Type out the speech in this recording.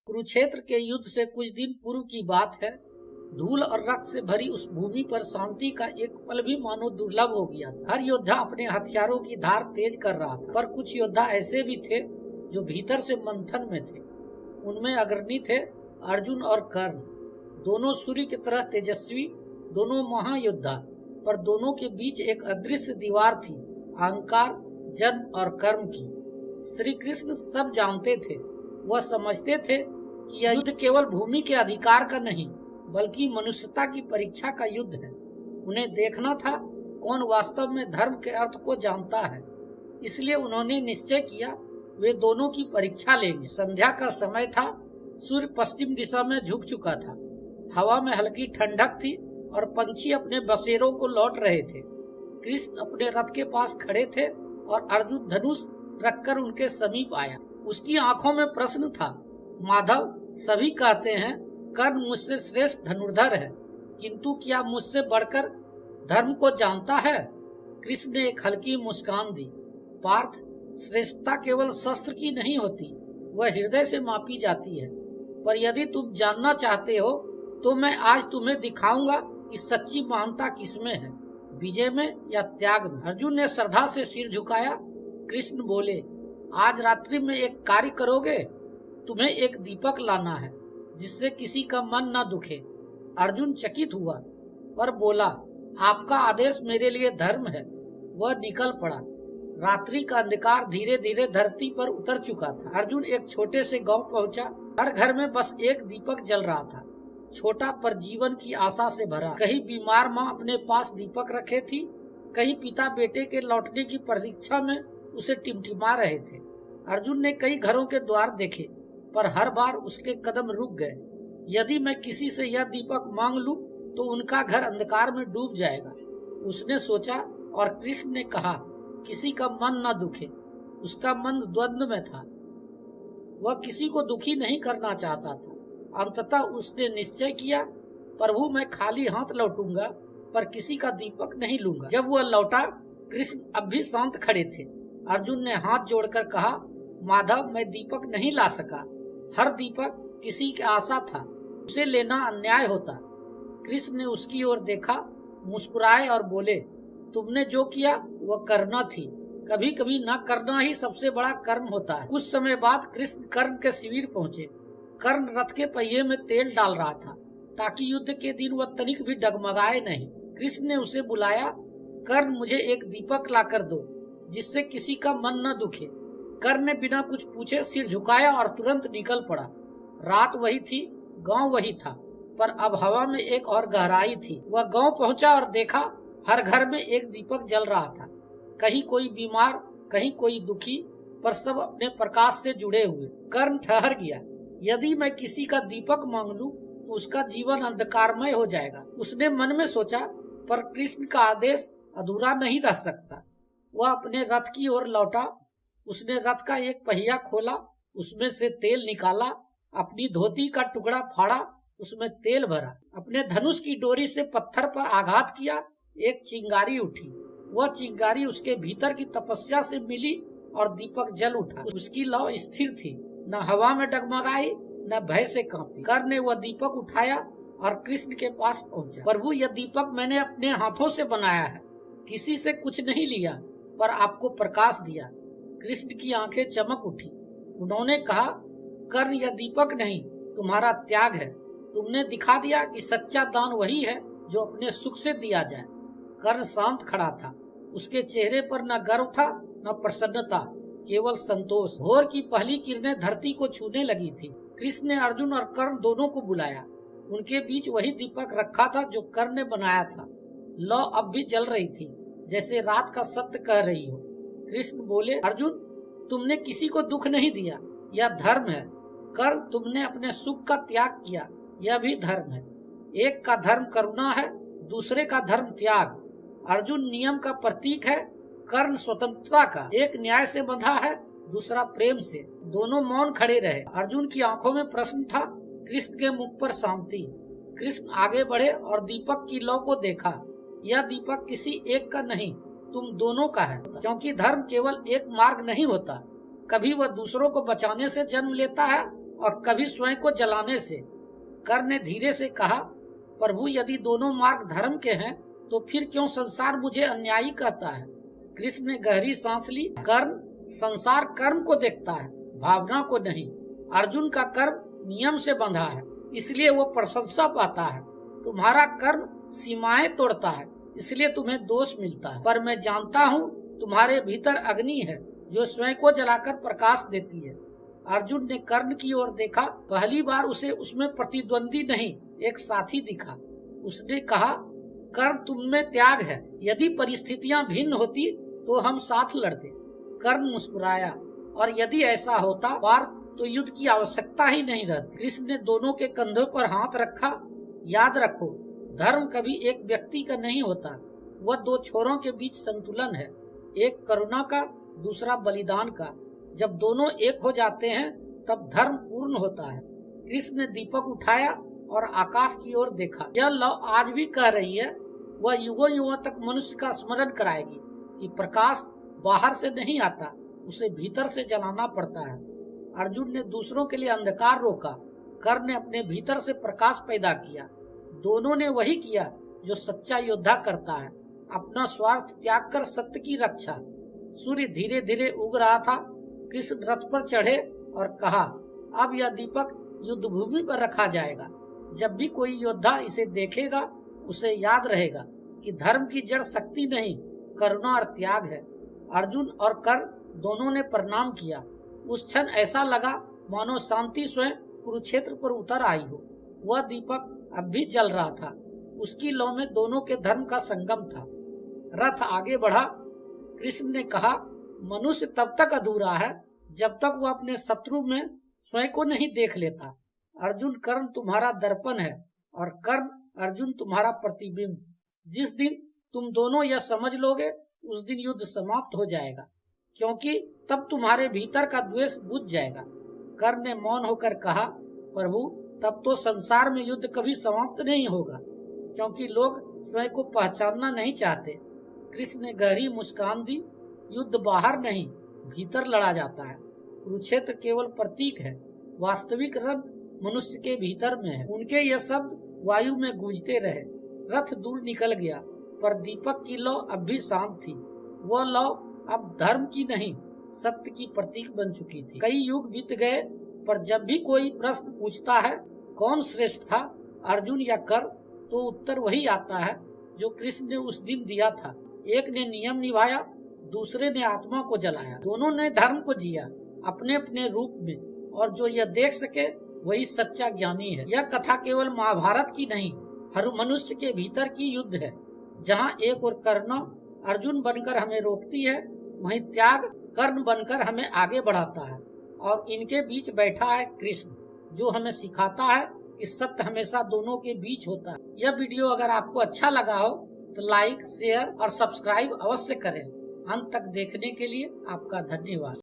कुरुक्षेत्र के युद्ध से कुछ दिन पूर्व की बात है। धूल और रक्त से भरी उस भूमि पर शांति का एक पल भी मानो दुर्लभ हो गया था। हर योद्धा अपने हथियारों की धार तेज कर रहा था, पर कुछ योद्धा ऐसे भी थे जो भीतर से मंथन में थे। उनमें अग्रणी थे अर्जुन और कर्ण, दोनों सूर्य की तरह तेजस्वी, दोनों महायोद्धा, पर दोनों के बीच एक अदृश्य दीवार थी, अहंकार, जन्म और कर्म की। श्री कृष्ण सब जानते थे। वह समझते थे कि यह युद्ध केवल भूमि के अधिकार का नहीं, बल्कि मनुष्यता की परीक्षा का युद्ध है। उन्हें देखना था कौन वास्तव में धर्म के अर्थ को जानता है। इसलिए उन्होंने निश्चय किया वे दोनों की परीक्षा लेंगे। संध्या का समय था। सूर्य पश्चिम दिशा में झुक चुका था। हवा में हल्की ठंडक थी और पंछी अपने बसेरों को लौट रहे थे। कृष्ण अपने रथ के पास खड़े थे और अर्जुन धनुष रखकर उनके समीप आया। उसकी आंखों में प्रश्न था। माधव, सभी कहते हैं कर्ण मुझसे श्रेष्ठ धनुर्धर है, किंतु क्या मुझसे बढ़कर धर्म को जानता है? कृष्ण ने एक हल्की मुस्कान दी। पार्थ, श्रेष्ठता केवल शस्त्र की नहीं होती, वह हृदय से मापी जाती है। पर यदि तुम जानना चाहते हो तो मैं आज तुम्हें दिखाऊंगा कि सच्ची महानता किसमें है, विजय में या त्याग में। अर्जुन ने श्रद्धा से सिर झुकाया। कृष्ण बोले, आज रात्रि में एक कार्य करोगे? तुम्हें एक दीपक लाना है जिससे किसी का मन न दुखे। अर्जुन चकित हुआ पर बोला, आपका आदेश मेरे लिए धर्म है। वह निकल पड़ा। रात्रि का अंधकार धीरे धीरे धरती पर उतर चुका था। अर्जुन एक छोटे से गांव पहुंचा। हर घर में बस एक दीपक जल रहा था, छोटा पर जीवन की आशा से भरा। कहीं बीमार माँ अपने पास दीपक रखे थी, कहीं पिता बेटे के लौटने की प्रतीक्षा में उसे टिमटिमा रहे थे। अर्जुन ने कई घरों के द्वार देखे, पर हर बार उसके कदम रुक गए। यदि मैं किसी से यह दीपक मांग लूं तो उनका घर अंधकार में डूब जाएगा, उसने सोचा। और कृष्ण ने कहा, किसी का मन न दुखे। उसका मन द्वंद्व में था। वह किसी को दुखी नहीं करना चाहता था। अंततः उसने निश्चय किया, प्रभु मैं खाली हाथ लौटूंगा, पर किसी का दीपक नहीं लूंगा। जब वह लौटा, कृष्ण अब भी शांत खड़े थे। अर्जुन ने हाथ जोड़कर कहा, माधव, मैं दीपक नहीं ला सका। हर दीपक किसी की आशा था, उसे लेना अन्याय होता। कृष्ण ने उसकी ओर देखा, मुस्कुराए और बोले, तुमने जो किया वह करना थी। कभी कभी न करना ही सबसे बड़ा कर्म होता है। कुछ समय बाद कृष्ण कर्ण के शिविर पहुँचे। कर्ण रथ के पहिए में तेल डाल रहा था ताकि युद्ध के दिन वह तनिक भी डगमगाए नहीं। कृष्ण ने उसे बुलाया, कर्ण, मुझे एक दीपक ला कर दो जिससे किसी का मन न दुखे। कर्ण ने बिना कुछ पूछे सिर झुकाया और तुरंत निकल पड़ा। रात वही थी, गांव वही था, पर अब हवा में एक और गहराई थी। वह गांव पहुंचा और देखा हर घर में एक दीपक जल रहा था। कहीं कोई बीमार, कहीं कोई दुखी, पर सब अपने प्रकाश से जुड़े हुए। कर्ण ठहर गया। यदि मैं किसी का दीपक मांग लूं तो उसका जीवन अंधकारमय हो जाएगा, उसने मन में सोचा। पर कृष्ण का आदेश अधूरा नहीं रह सकता। वह अपने रथ की ओर लौटा। उसने रथ का एक पहिया खोला, उसमें से तेल निकाला, अपनी धोती का टुकड़ा फाड़ा, उसमें तेल भरा, अपने धनुष की डोरी से पत्थर पर आघात किया। एक चिंगारी उठी। वह चिंगारी उसके भीतर की तपस्या से मिली और दीपक जल उठा। उसकी लौ स्थिर थी, न हवा में डगमगाई, न भय से कांपी। कर्ण ने वह दीपक उठाया और कृष्ण के पास पहुंचा। प्रभु, यह दीपक मैंने अपने हाथों से बनाया है, किसी से कुछ नहीं लिया, पर आपको प्रकाश दिया। कृष्ण की आंखें चमक उठी। उन्होंने कहा, कर्ण, यह दीपक नहीं, तुम्हारा त्याग है। तुमने दिखा दिया कि सच्चा दान वही है जो अपने सुख से दिया जाए। कर्ण शांत खड़ा था। उसके चेहरे पर न गर्व था न प्रसन्नता, केवल संतोष। भोर की पहली किरणें धरती को छूने लगी थी। कृष्ण ने अर्जुन और कर्ण दोनों को बुलाया। उनके बीच वही दीपक रखा था जो कर्ण ने बनाया था। लौ अब भी जल रही थी, जैसे रात का सत्य कह रही हो। कृष्ण बोले, अर्जुन, तुमने किसी को दुख नहीं दिया, यह धर्म है। कर्ण, तुमने अपने सुख का त्याग किया, यह भी धर्म है। एक का धर्म करुणा है, दूसरे का धर्म त्याग। अर्जुन नियम का प्रतीक है, कर्ण स्वतंत्रता का। एक न्याय से बंधा है, दूसरा प्रेम से। दोनों मौन खड़े रहे। अर्जुन की आंखों में प्रश्न था, कृष्ण के मुख पर शांति। कृष्ण आगे बढ़े और दीपक की लौ को देखा। यह दीपक किसी एक का नहीं, तुम दोनों का है। क्योंकि धर्म केवल एक मार्ग नहीं होता, कभी वह दूसरों को बचाने से जन्म लेता है और कभी स्वयं को जलाने से। कर्ण ने धीरे से कहा, प्रभु यदि दोनों मार्ग धर्म के हैं तो फिर क्यों संसार मुझे अन्यायी कहता है। कृष्ण ने गहरी सांस ली। कर्ण संसार कर्म को देखता है, भावना को नहीं। अर्जुन का कर्म नियम से बंधा है, इसलिए वो प्रशंसा पाता है। तुम्हारा कर्म सीमाएं तोड़ता है, इसलिए तुम्हें दोष मिलता है। पर मैं जानता हूँ तुम्हारे भीतर अग्नि है जो स्वयं को जलाकर प्रकाश देती है। अर्जुन ने कर्ण की ओर देखा। पहली बार उसे उसमें प्रतिद्वंदी नहीं, एक साथी दिखा। उसने कहा, कर्ण तुम में त्याग है, यदि परिस्थितियां भिन्न होती तो हम साथ लड़ते। कर्ण मुस्कुराया, और यदि ऐसा होता पार्थ तो युद्ध की आवश्यकता ही नहीं रहती। कृष्ण ने दोनों के कंधों पर हाथ रखा। याद रखो, धर्म कभी एक व्यक्ति का नहीं होता, वह दो छोरों के बीच संतुलन है, एक करुणा का, दूसरा बलिदान का। जब दोनों एक हो जाते हैं तब धर्म पूर्ण होता है। कृष्ण ने दीपक उठाया और आकाश की ओर देखा। यह लौ आज भी कह रही है, वह युगों युगों तक मनुष्य का स्मरण कराएगी कि प्रकाश बाहर से नहीं आता, उसे भीतर से जलाना पड़ता है। अर्जुन ने दूसरों के लिए अंधकार रोका, कर्ण ने अपने भीतर से प्रकाश पैदा किया। दोनों ने वही किया जो सच्चा योद्धा करता है, अपना स्वार्थ त्याग कर सत्य की रक्षा। सूर्य धीरे धीरे उग रहा था। कृष्ण रथ पर चढ़े और कहा, अब यह दीपक युद्ध भूमि पर रखा जाएगा। जब भी कोई योद्धा इसे देखेगा उसे याद रहेगा कि धर्म की जड़ शक्ति नहीं, करुणा और त्याग है। अर्जुन और कर्ण दोनों ने प्रणाम किया। उस क्षण ऐसा लगा मानो शांति स्वयं कुरुक्षेत्र पर उतर आई हो। वह दीपक अब भी जल रहा था, उसकी लौ में दोनों के धर्म का संगम था। रथ आगे बढ़ा। कृष्ण ने कहा, मनुष्य तब तक अधूरा है जब तक वह अपने शत्रु में स्वयं को नहीं देख लेता। अर्जुन कर्ण तुम्हारा दर्पण है और कर्ण अर्जुन तुम्हारा प्रतिबिंब। जिस दिन तुम दोनों यह समझ लोगे उस दिन युद्ध समाप्त हो जाएगा, क्योंकि तब तुम्हारे भीतर का द्वेष बुझ जाएगा। कर्ण ने मौन होकर कहा, प्रभु तब तो संसार में युद्ध कभी समाप्त नहीं होगा, क्योंकि लोग स्वयं को पहचानना नहीं चाहते। कृष्ण ने गहरी मुस्कान दी। युद्ध बाहर नहीं, भीतर लड़ा जाता है। कुरुक्षेत्र केवल प्रतीक है, वास्तविक रण मनुष्य के भीतर में है। उनके ये शब्द वायु में गूंजते रहे। रथ दूर निकल गया, पर दीपक की लौ अब भी शांत थी। वह लौ अब धर्म की नहीं, सत्य की प्रतीक बन चुकी थी। कई युग बीत गए, पर जब भी कोई प्रश्न पूछता है कौन श्रेष्ठ था, अर्जुन या कर्ण, तो उत्तर वही आता है जो कृष्ण ने उस दिन दिया था। एक ने नियम निभाया, दूसरे ने आत्मा को जलाया। दोनों ने धर्म को जिया अपने अपने रूप में, और जो यह देख सके वही सच्चा ज्ञानी है। यह कथा केवल महाभारत की नहीं, हर मनुष्य के भीतर की युद्ध है। जहाँ एक और करुणा अर्जुन बनकर हमें रोकती है, वहीं त्याग कर्ण बनकर हमें आगे बढ़ाता है। और इनके बीच बैठा है कृष्ण, जो हमें सिखाता है कि सत्य हमेशा दोनों के बीच होता है। यह वीडियो अगर आपको अच्छा लगा हो तो लाइक, शेयर और सब्सक्राइब अवश्य करें। अंत तक देखने के लिए आपका धन्यवाद।